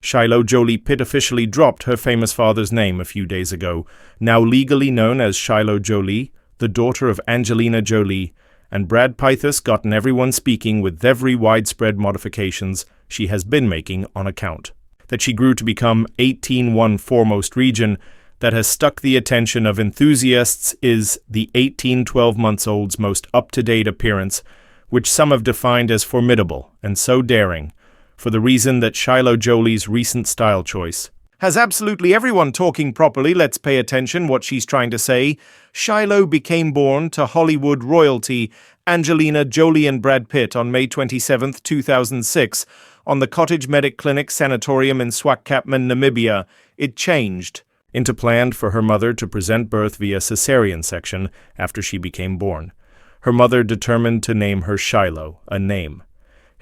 Shiloh Jolie-Pitt officially dropped her famous father's name a few days ago, now legally known as Shiloh Jolie, the daughter of Angelina Jolie, and Brad Pitt has gotten everyone speaking with every widespread modifications she has been making on account. That she grew to become 18-1 foremost region that has stuck the attention of enthusiasts is the 18-12 months old's most up-to-date appearance, which some have defined as formidable and so daring, for the reason that Shiloh Jolie's recent style choice has absolutely everyone talking properly. Let's pay attention what she's trying to say. Shiloh became born to Hollywood royalty Angelina Jolie and Brad Pitt on May 27, 2006, on the Cottage Medic Clinic Sanatorium in Swakopmund, Namibia. It changed into planned for her mother to present birth via cesarean section after she became born. Her mother determined to name her Shiloh, a name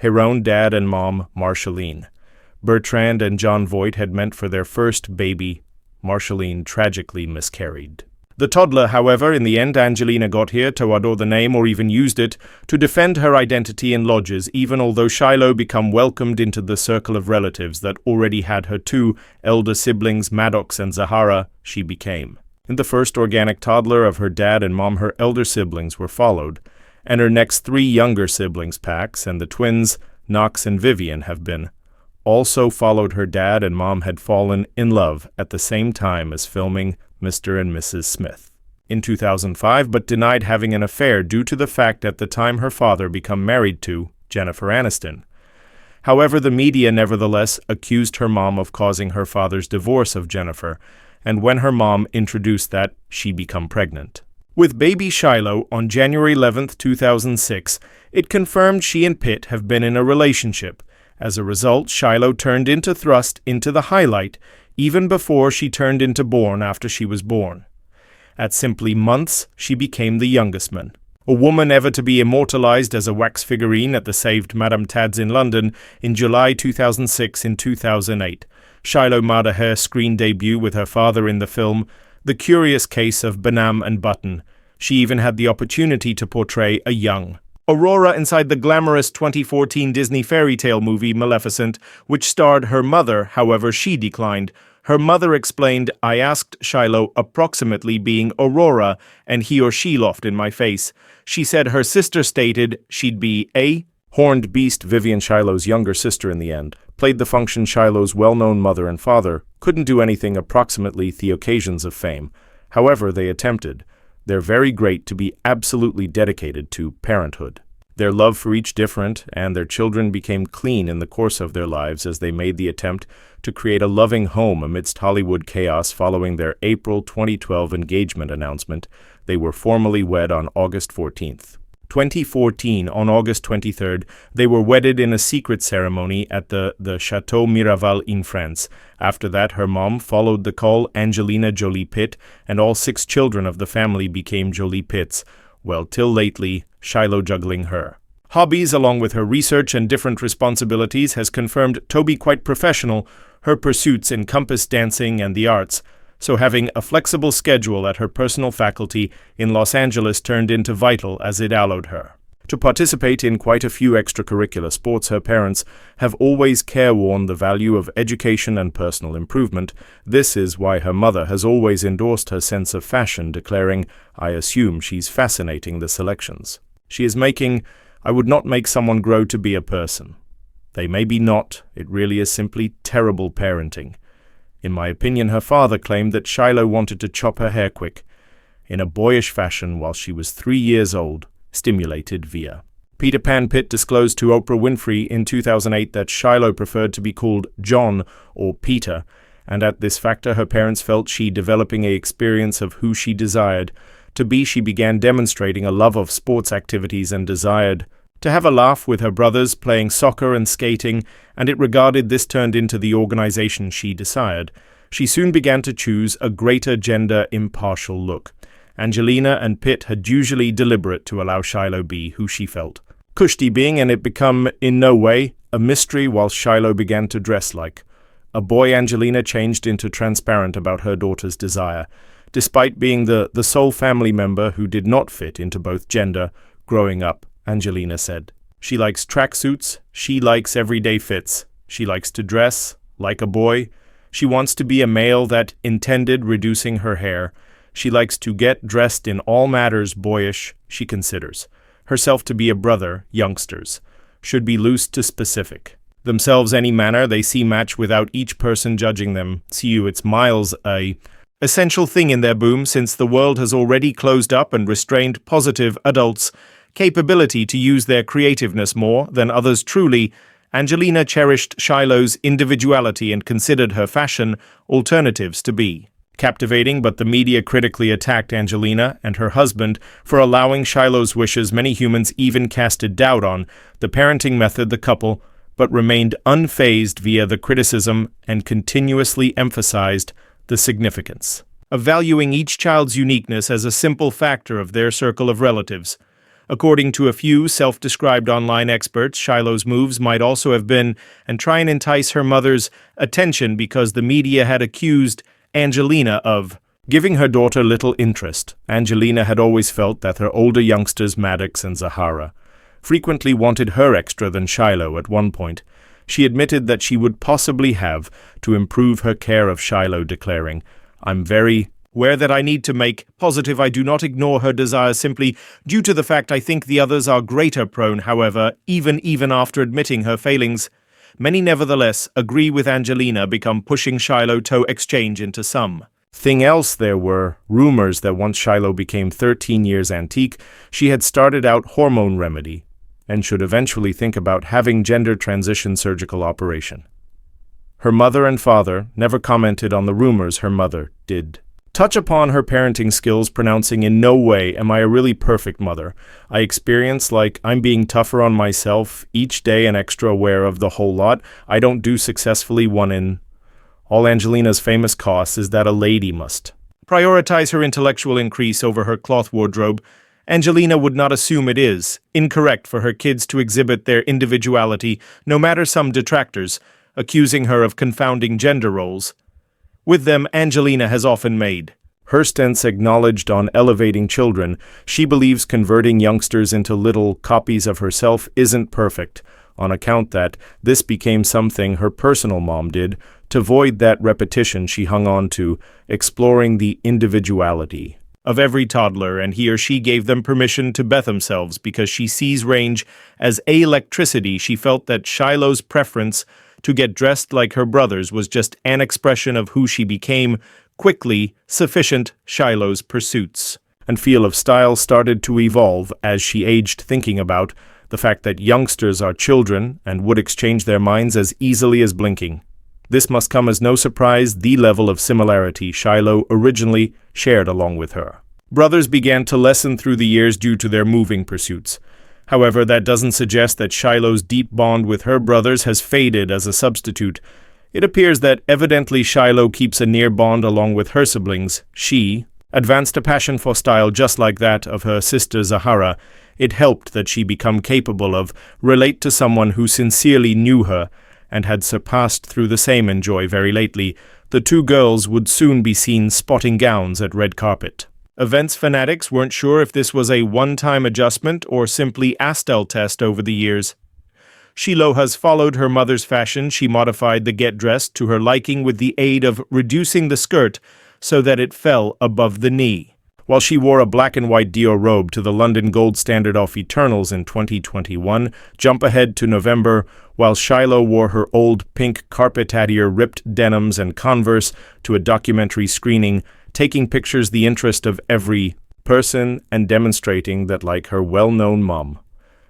her own dad and mom, Marceline, Bertrand and John Voight, had meant for their first baby. Marceline tragically miscarried. The toddler, however, in the end, Angelina got here to adore the name or even used it to defend her identity in lodges, even although Shiloh became welcomed into the circle of relatives that already had her two elder siblings, Maddox and Zahara. She became in the first organic toddler of her dad and mom. Her elder siblings were followed, and her next three younger siblings, Pax and the twins, Knox and Vivian, have been also followed. Her dad and mom had fallen in love at the same time as filming Mr. and Mrs. Smith in 2005, but denied having an affair due to the fact at the time her father became married to Jennifer Aniston. However, the media nevertheless accused her mom of causing her father's divorce of Jennifer, and when her mom introduced that, she became pregnant with baby Shiloh on January 11, 2006, it confirmed she and Pitt have been in a relationship. As a result, Shiloh turned into thrust into the highlight even before she turned into born after she was born. At simply months, she became the youngest man. A woman ever to be immortalized as a wax figurine at the saved Madame Tad's in London in July 2006 and 2008. Shiloh made her screen debut with her father in the film The Curious Case of Benham and Button. She even had the opportunity to portray a young Aurora inside the glamorous 2014 Disney fairy tale movie Maleficent, which starred her mother. However, she declined. Her mother explained, "I asked Shiloh approximately being Aurora, and he or she laughed in my face." She said her sister stated she'd be a horned beast. Vivian, Shiloh's younger sister in the end, played the function. Shiloh's well-known mother and father couldn't do anything approximately the occasions of fame. However, they attempted. They're very great to be absolutely dedicated to parenthood. Their love for each different, and their children became clean in the course of their lives as they made the attempt to create a loving home amidst Hollywood chaos following their April 2012 engagement announcement. They were formally wed on August 14th. 2014, on August 23rd, they were wedded in a secret ceremony at the Chateau Miraval in France. After that, her mom followed the call, Angelina Jolie-Pitt, and all 6 children of the family became Jolie-Pitts, well, till lately, Shiloh juggling her hobbies along with her research and different responsibilities has confirmed to be quite professional. Her pursuits encompass dancing and the arts, so having a flexible schedule at her personal faculty in Los Angeles turned into vital as it allowed her to participate in quite a few extracurricular sports. Her parents have always careworn the value of education and personal improvement. This is why her mother has always endorsed her sense of fashion, declaring, "I assume she's fascinating the selections she is making. I would not make someone grow to be a person. They maybe not. It really is simply terrible parenting." In my opinion, her father claimed that Shiloh wanted to chop her hair quick, in a boyish fashion while she was 3 years old, stimulated via Peter Pan. Pitt disclosed to Oprah Winfrey in 2008 that Shiloh preferred to be called John or Peter, and at this factor her parents felt she developing a experience of who she desired to be. She began demonstrating a love of sports activities and desired to have a laugh with her brothers playing soccer and skating, and it regarded this turned into the organization she desired. She soon began to choose a greater gender impartial look. Angelina and Pitt had usually deliberate to allow Shiloh be who she felt Kushti being, and it become in no way a mystery while Shiloh began to dress like a boy. Angelina changed into transparent about her daughter's desire, despite being the sole family member who did not fit into both gender. Growing up, Angelina said, she likes tracksuits, she likes everyday fits, she likes to dress Like a boy, she wants to be a male that intended reducing her hair. She likes to get dressed in all matters boyish. She considers herself to be a brother. Youngsters should be loose to specific. Themselves any manner they see match without each person judging them. See you, it's miles a essential thing in their boom, since the world has already closed up and restrained positive adults' capability to use their creativeness more than others. Truly, Angelina cherished Shiloh's individuality and considered her fashion alternatives to be captivating, but the media critically attacked Angelina and her husband for allowing Shiloh's wishes. Many humans even casted doubt on the parenting method the couple, but remained unfazed via the criticism and continuously emphasized the significance of valuing each child's uniqueness as a simple factor of their circle of relatives. According to a few self-described online experts, Shiloh's moves might also have been and try and entice her mother's attention, because the media had accused Angelina of giving her daughter little interest. Angelina had always felt that her older youngsters, Maddox and Zahara, frequently wanted her extra than Shiloh. At one point, she admitted that she would possibly have to improve her care of Shiloh, declaring, "I'm very aware that I need to make positive. I do not ignore her desires simply due to the fact I think the others are greater prone." However, even after admitting her failings, many nevertheless agree with Angelina, become pushing Shiloh to exchange into some thing else. There were rumors that once Shiloh became 13 years antique, she had started out hormone remedy and should eventually think about having gender transition surgical operation. Her mother and father never commented on the rumors. Her mother did touch upon her parenting skills, pronouncing, "In no way am I a really perfect mother. I experience like I'm being tougher on myself each day and extra aware of the whole lot I don't do successfully. One in all Angelina's famous costs is that a lady must prioritize her intellectual increase over her cloth wardrobe. Angelina would not assume it is incorrect for her kids to exhibit their individuality, no matter some detractors accusing her of confounding gender roles. With them, Angelina has often made her stance acknowledged on elevating children. She believes converting youngsters into little copies of herself isn't perfect, on account that this became something her personal mom did. To avoid that repetition, she hung on to exploring the individuality of every toddler, and he or she gave them permission to be themselves because she sees range as electricity. She felt that Shiloh's preference to get dressed like her brothers was just an expression of who she became. Quickly, sufficient Shiloh's pursuits and feel of style started to evolve as she aged, thinking about the fact that youngsters are children and would exchange their minds as easily as blinking. This must come as no surprise, the level of similarity Shiloh originally shared along with her brothers began to lessen through the years due to their moving pursuits. However, that doesn't suggest that Shiloh's deep bond with her brothers has faded as a substitute. It appears that evidently Shiloh keeps a near bond along with her siblings. She advanced a passion for style just like that of her sister Zahara. It helped that she become capable of relate to someone who sincerely knew her and had surpassed through the same enjoy. Very lately, the two girls would soon be seen spotting gowns at red carpet events. Fanatics weren't sure if this was a one-time adjustment or simply a style test over the years. Shiloh has followed her mother's fashion. She modified the get dressed to her liking with the aid of reducing the skirt so that it fell above the knee. While she wore a black and white Dior robe to the London Gold Standard of Eternals in 2021, jump ahead to November, while Shiloh wore her old pink carpet-attier ripped denims and Converse to a documentary screening, taking pictures the interest of every person and demonstrating that, like her well-known mom,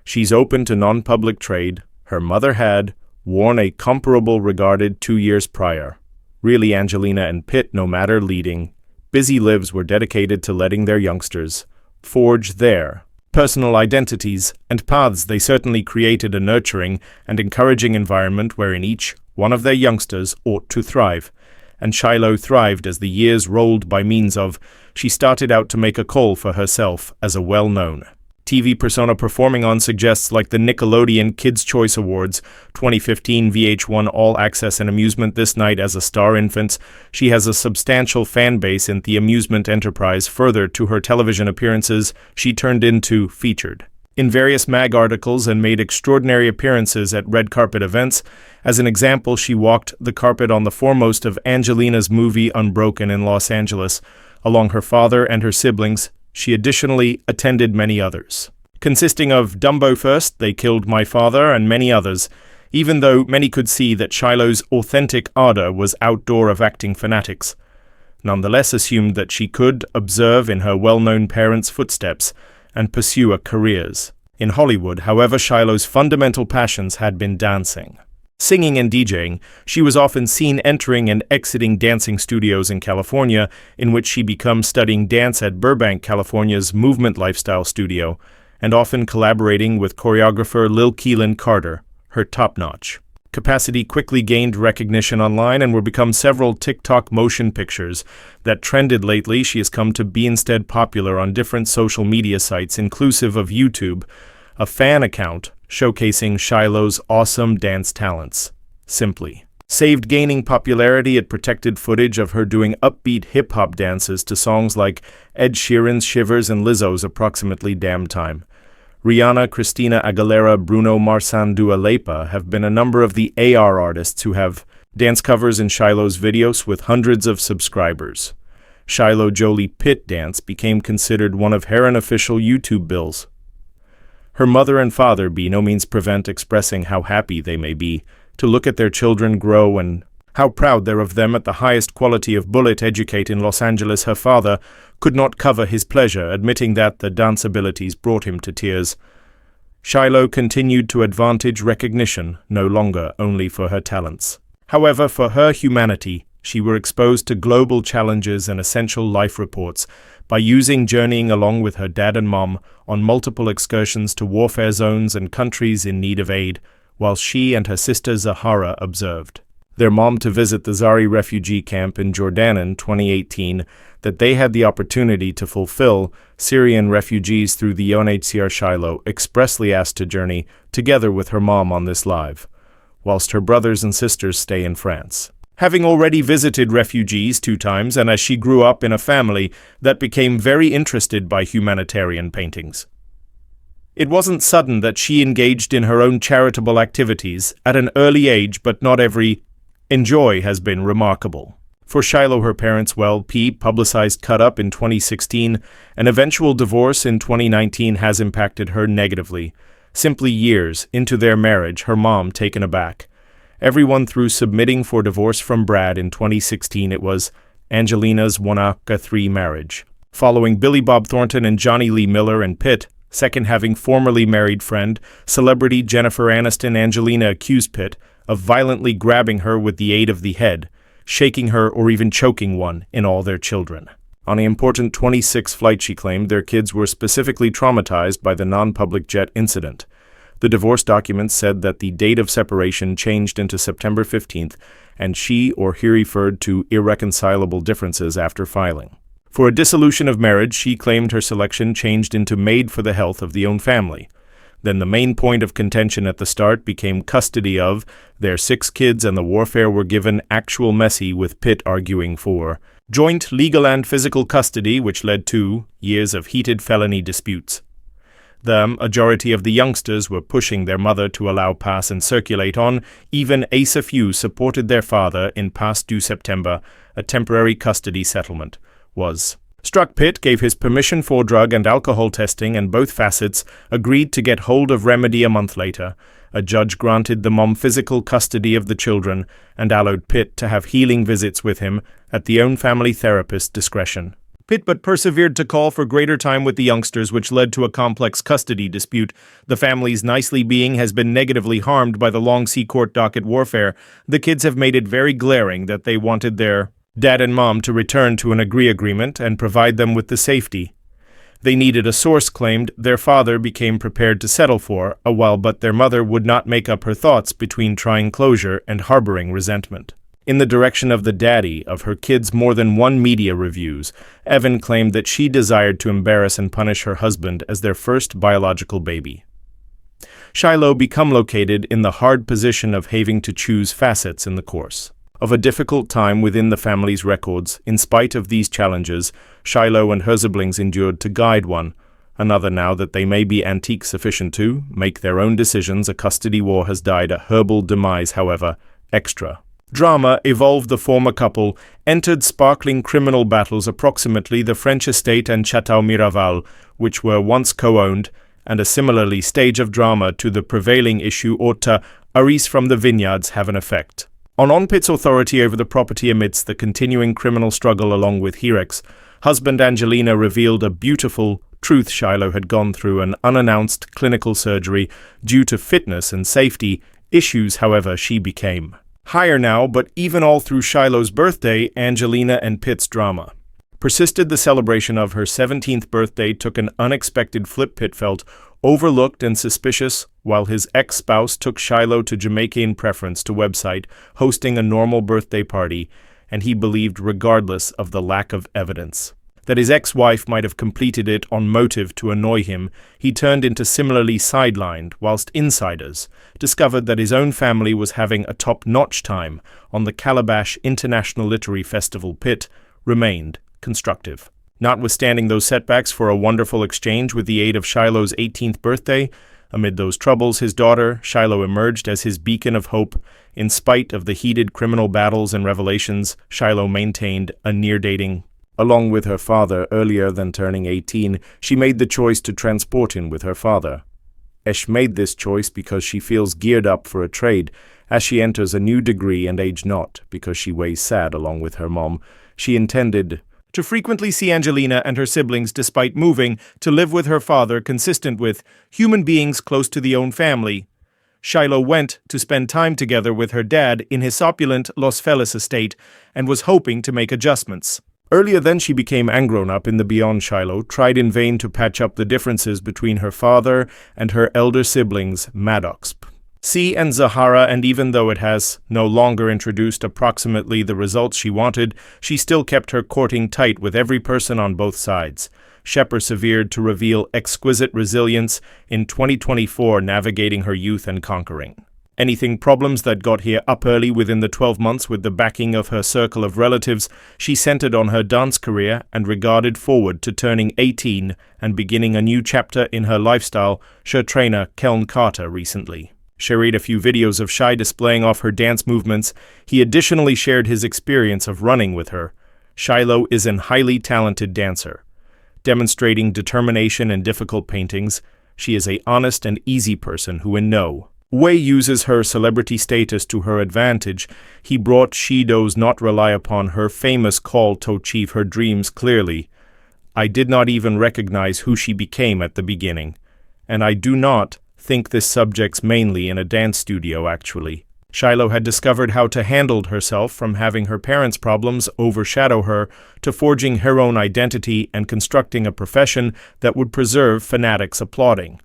she's open to non-public trade. Her mother had worn a comparable regarded 2 years prior. Really, Angelina and Pitt, no matter leading busy lives, were dedicated to letting their youngsters forge their personal identities and paths. They certainly created a nurturing and encouraging environment wherein each one of their youngsters ought to thrive. And Shiloh thrived as the years rolled by means of she started out to make a call for herself as a well-known TV persona performing on suggests like the Nickelodeon Kids' Choice Awards 2015 VH1 All Access and Amusement. This night as a star infant, she has a substantial fan base in the amusement enterprise. Further to her television appearances, she turned into featured in various mag articles and made extraordinary appearances at red carpet events. As an example, she walked the carpet on the foremost of Angelina's movie Unbroken in Los Angeles. Along her father and her siblings, she additionally attended many others. Consisting of Dumbo First, They Killed My Father, and many others, even though many could see that Shiloh's authentic ardor was outdoor of acting fanatics. Nonetheless assumed that she could observe in her well-known parents' footsteps and pursue a careers. In Hollywood, however, Shiloh's fundamental passions had been dancing. Singing and DJing, she was often seen entering and exiting dancing studios in California, in which she began studying dance at Burbank, California's Movement Lifestyle Studio, and often collaborating with choreographer Lil Keelan Carter, her top-notch. Capacity quickly gained recognition online and were become several TikTok motion pictures that trended lately. She has come to be instead popular on different social media sites, inclusive of YouTube, a fan account showcasing Shiloh's awesome dance talents. Simply saved gaining popularity. It protected footage of her doing upbeat hip-hop dances to songs like Ed Sheeran's Shivers and Lizzo's Approximately Damn Time. Rihanna, Christina Aguilera, Bruno Mars, and Dua Lipa have been a number of the AR artists who have dance covers in Shiloh's videos with hundreds of subscribers. Shiloh Jolie-Pitt dance became considered one of her unofficial YouTube bills. Her mother and father by no means prevent expressing how happy they may be to look at their children grow and how proud they're of them at the highest quality of bullet educate in Los Angeles. Her father could not cover his pleasure, admitting that the dance abilities brought him to tears. Shiloh continued to advantage recognition, no longer only for her talents. However, for her humanity, she were exposed to global challenges and essential life reports by journeying along with her dad and mom on multiple excursions to warfare zones and countries in need of aid, while she and her sister Zahara observed their mom to visit the Zari refugee camp in Jordan in 2018, that they had the opportunity to fulfill Syrian refugees through the UNHCR. Shiloh expressly asked to journey together with her mom on this live, whilst her brothers and sisters stay in France. Having already visited refugees 2 times, and as she grew up in a family that became very interested by humanitarian paintings, it wasn't sudden that she engaged in her own charitable activities at an early age, but not every enjoy has been remarkable. For Shiloh, her parents' publicized cut-up in 2016, an eventual divorce in 2019 has impacted her negatively. Simply years into their marriage, her mom taken aback. Everyone through submitting for divorce from Brad in 2016. It was Angelina's 1/3 marriage. Following Billy Bob Thornton and Johnny Lee Miller and Pitt, second having formerly married friend, celebrity Jennifer Aniston, Angelina accused Pitt of violently grabbing her with the aid of the head, shaking her or even choking one in all their children. On an important 26 flight, she claimed their kids were specifically traumatized by the non-public jet incident. The divorce documents said that the date of separation changed into September 15th, and he referred to irreconcilable differences after filing. For a dissolution of marriage, she claimed her selection changed into made for the health of the own family. Then the main point of contention at the start became custody of their 6 kids, and the warfare were given actual messy, with Pitt arguing for joint legal and physical custody, which led to years of heated felony disputes. The majority of the youngsters were pushing their mother to allow pass and circulate on. Even a few supported their father in past due September. A temporary custody settlement was struck. Pitt gave his permission for drug and alcohol testing, and both facets agreed to get hold of remedy. A month later, a judge granted the mom physical custody of the children and allowed Pitt to have healing visits with him at the own family therapist's discretion. Pitt but persevered to call for greater time with the youngsters, which led to a complex custody dispute. The family's nicely being has been negatively harmed by the long court docket warfare. The kids have made it very glaring that they wanted their dad and mom to return to an agreement and provide them with the safety they needed. A source claimed their father became prepared to settle for a while, but their mother would not make up her thoughts between trying closure and harboring resentment. In the direction of the daddy of her kids, more than one media reviews, Evan claimed that she desired to embarrass and punish her husband as their first biological baby. Shiloh become located in the hard position of having to choose facets in the course of a difficult time within the family's records. In spite of these challenges, Shiloh and her siblings endured to guide one Another now that they may be antique sufficient to make their own decisions. A custody war has died a horrible demise, however, extra. Drama evolved. The former couple entered sparkling criminal battles approximately the French estate and Château Miraval, which were once co-owned, and a similarly stage of drama to the prevailing issue Horta Aris from the vineyards have an effect on Pitt's authority over the property amidst the continuing criminal struggle. Along with Hirek's husband Angelina revealed a beautiful truth. Shiloh had gone through an unannounced clinical surgery due to fitness and safety issues. However, she became higher now, but even all through Shiloh's birthday, Angelina and Pitt's drama persisted. The celebration of her 17th birthday took an unexpected flip. Pitt felt overlooked and suspicious, while his ex-spouse took Shiloh to Jamaica in preference to website, hosting a normal birthday party, and he believed, regardless of the lack of evidence, that his ex-wife might have completed it on motive to annoy him. He turned into similarly sidelined, whilst insiders discovered that his own family was having a top-notch time on the Calabash International Literary Festival. Pitt remained constructive, notwithstanding those setbacks, for a wonderful exchange with the aid of Shiloh's 18th birthday. Amid those troubles, his daughter, Shiloh, emerged as his beacon of hope. In spite of the heated criminal battles and revelations, Shiloh maintained a near-dating. Along with her father, earlier than turning 18, she made the choice to transport him with her father. Esh made this choice because she feels geared up for a trade as she enters a new degree, and age not because she weighs sad along with her mom. She intended to frequently see Angelina and her siblings despite moving to live with her father, consistent with human beings close to the own family. Shiloh went to spend time together with her dad in his opulent Los Feliz estate and was hoping to make adjustments. Earlier then, she became grown up in the beyond. Shiloh tried in vain to patch up the differences between her father and her elder siblings, Maddox, C and Zahara, and even though it has no longer introduced approximately the results she wanted, she still kept her courting tight with every person on both sides. She persevered to reveal exquisite resilience in 2024, navigating her youth and conquering anything problems that got here up early. Within the 12 months, with the backing of her circle of relatives, she centered on her dance career and regarded forward to turning 18 and beginning a new chapter in her lifestyle. Her trainer, Keln Carter, recently shared a few videos of Shai displaying off her dance movements. He additionally shared his experience of running with her. Shiloh is an highly talented dancer, demonstrating determination in difficult paintings. She is an honest and easy person who in no way uses her celebrity status to her advantage. He brought she does not rely upon her famous call to achieve her dreams clearly. I did not even recognize who she became at the beginning, and I do not think this subject's mainly in a dance studio actually. Shiloh had discovered how to handle herself from having her parents' problems overshadow her to forging her own identity and constructing a profession that would preserve fanatics applauding.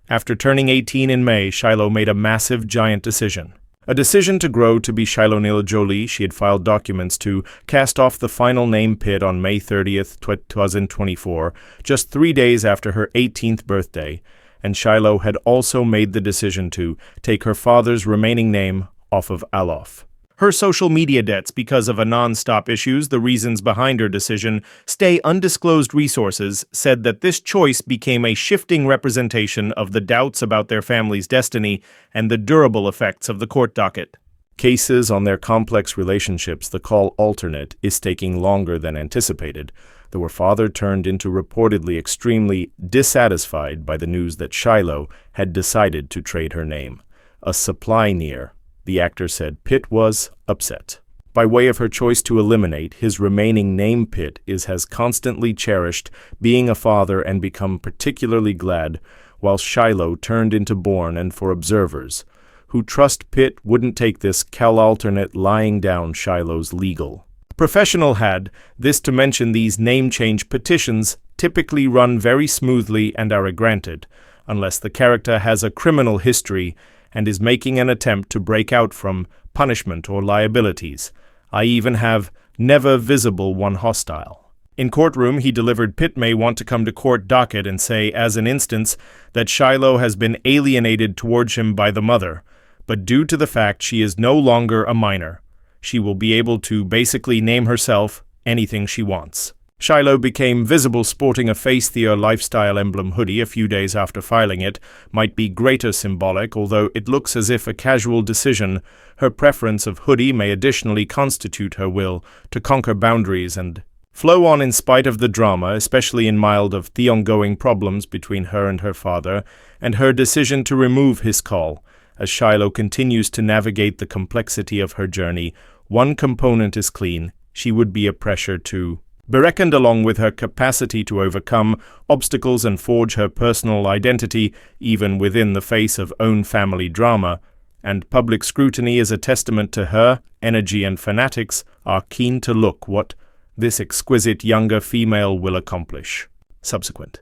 After turning 18 in May, Shiloh made a massive, giant decision. A decision to grow to be Shiloh Jolie. She had filed documents to cast off the final name Pitt on May 30th, 2024, just 3 days after her 18th birthday, and Shiloh had also made the decision to take her father's remaining name off of Alof. Her social media debts because of a non-stop issues. The reasons behind her decision stay undisclosed. Resources said that this choice became a shifting representation of the doubts about their family's destiny and the durable effects of the court docket. Cases on their complex relationships. The call alternate is taking longer than anticipated, though her father turned into reportedly extremely dissatisfied by the news that Shiloh had decided to trade her name. A supply near. The actor said Pitt was upset. By way of her choice to eliminate his remaining name, Pitt has constantly cherished being a father and become particularly glad, while Shiloh turned into born, and for observers who trust Pitt wouldn't take this cal alternate lying down Shiloh's legal professional had this to mention. These name change petitions typically run very smoothly and are granted, unless the character has a criminal history and is making an attempt to break out from punishment or liabilities. I even have never visible one hostile. In courtroom, he delivered Pitt may want to come to court docket and say, as an instance, that Shiloh has been alienated towards him by the mother, but due to the fact she is no longer a minor, she will be able to basically name herself anything she wants. Shiloh became visible sporting a Faithier lifestyle emblem hoodie a few days after filing it might be greater symbolic, although it looks as if a casual decision. Her preference of hoodie may additionally constitute her will to conquer boundaries and flow on in spite of the drama, especially in mild of the ongoing problems between her and her father, and her decision to remove his call. As Shiloh continues to navigate the complexity of her journey, one component is clean: she would be a pressure to be reckoned, along with her capacity to overcome obstacles and forge her personal identity, even within the face of own family drama. And public scrutiny is a testament to her energy, and fanatics are keen to look what this exquisite younger female will accomplish. Subsequent.